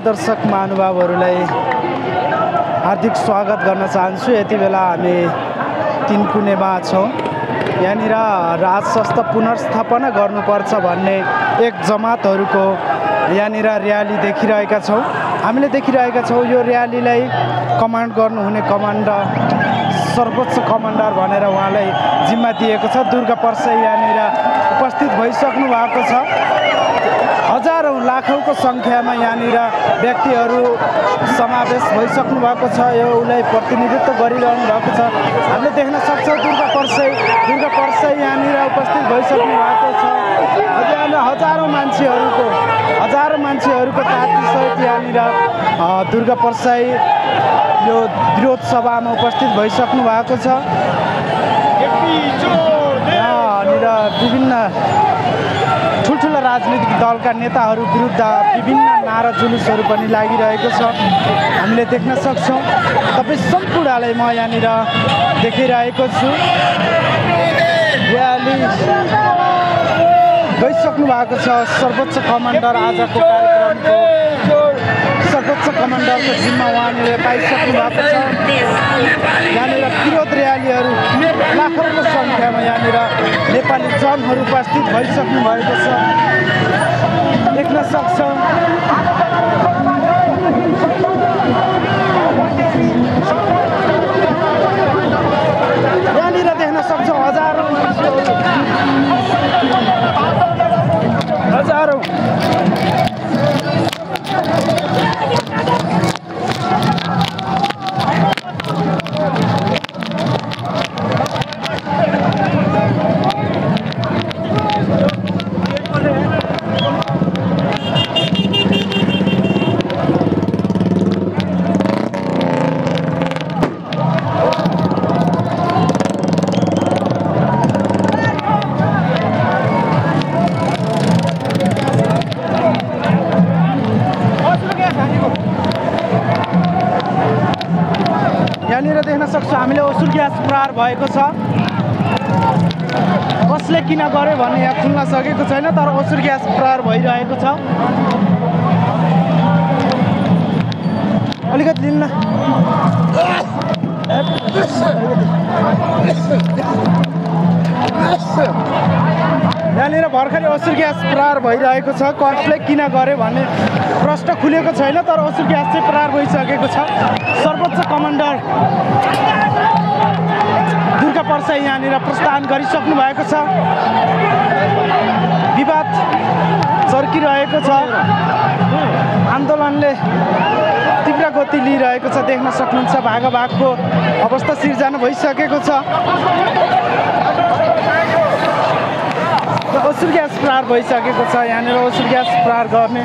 दर्शक महानुभावहरूलाई हार्दिक स्वागत गर्न चाहन्छु। यति बेला हामी तीनकुनेमा छौँ। यहाँनिर राजशास्त्र पुनर्स्थापना गर्नुपर्छ भन्ने एक जमातहरूको यहाँनिर र्याली देखिरहेका छौँ। हामीले देखिरहेका छौँ यो र्यालीलाई कमान्ड गर्नुहुने कमान्डर सर्वोच्च कमान्डर भनेर उहाँलाई जिम्मा दिएको छ। दुर्गा परसाई यहाँनिर उपस्थित भइसक्नु भएको छ। हजारौँ लाखौँको सङ्ख्यामा यहाँनिर व्यक्तिहरू समावेश भइसक्नु भएको छ। यो उसलाई प्रतिनिधित्व गरिरहनु भएको छ। हामीले देख्न सक्छौँ दुर्गा परसाई यहाँनिर उपस्थित भइसक्नु भएको छ। हजारौँ मान्छेहरूको तातीसहित यहाँनिर दुर्गा परसाई यो विरोध सभामा उपस्थित भइसक्नु भएको छ। यहाँनिर विभिन्न ठुल्ठुला राजनीतिक दलका नेताहरू विरुद्ध विभिन्न नारा जुलुसहरू पनि लागिरहेको छ। हामीले देख्न सक्छौँ। तपाईँ सम्पूर्णलाई म यहाँनिर देखिरहेको छु। र्याली गइसक्नु भएको छ। सर्वोच्च कमान्डर आजको कार्यक्रमको सर्वोच्च कमान्डरको जिम्मा उहाँले पाइसक्नु भएको छ। यहाँनिर विरोध र्यालीहरू लाखौँको सङ्ख्यामा यहाँनिर नेपाली जनहरू उपस्थित भइसक्नु भएको छ। देख्न सक्छौँ। यहाँनिर देख्न सक्छौँ हजारौँ देख्न सक्छौँ। हामीले असुल ग्यास प्रहार भएको छ। कसले किन गर्यो भन्ने यहाँ खुल्न सकेको छैन, तर असुल ग्यास प्रहार भइरहेको छ। अलिकति लिन्न। यहाँनिर भर्खरै असुल ग्यास प्रहार भइरहेको छ। कसले किन गर्यो भन्ने प्रश्न खुलेको छैन, तर असुल ग्यास चाहिँ प्रहार भइसकेको छ। सर्वोच्च कमान्डर दुर्गा परसाई यहाँनिर प्रस्थान गरिसक्नु भएको छ। विवाद चर्किरहेको छ। आन्दोलनले तीव्र गति लिइरहेको छ। देख्न सक्नुहुन्छ भागको अवस्था सिर्जना भइसकेको छ। असुल ग्यास प्रहार भइसकेको छ। यहाँनिर असुल ग्यास प्रहार गर्ने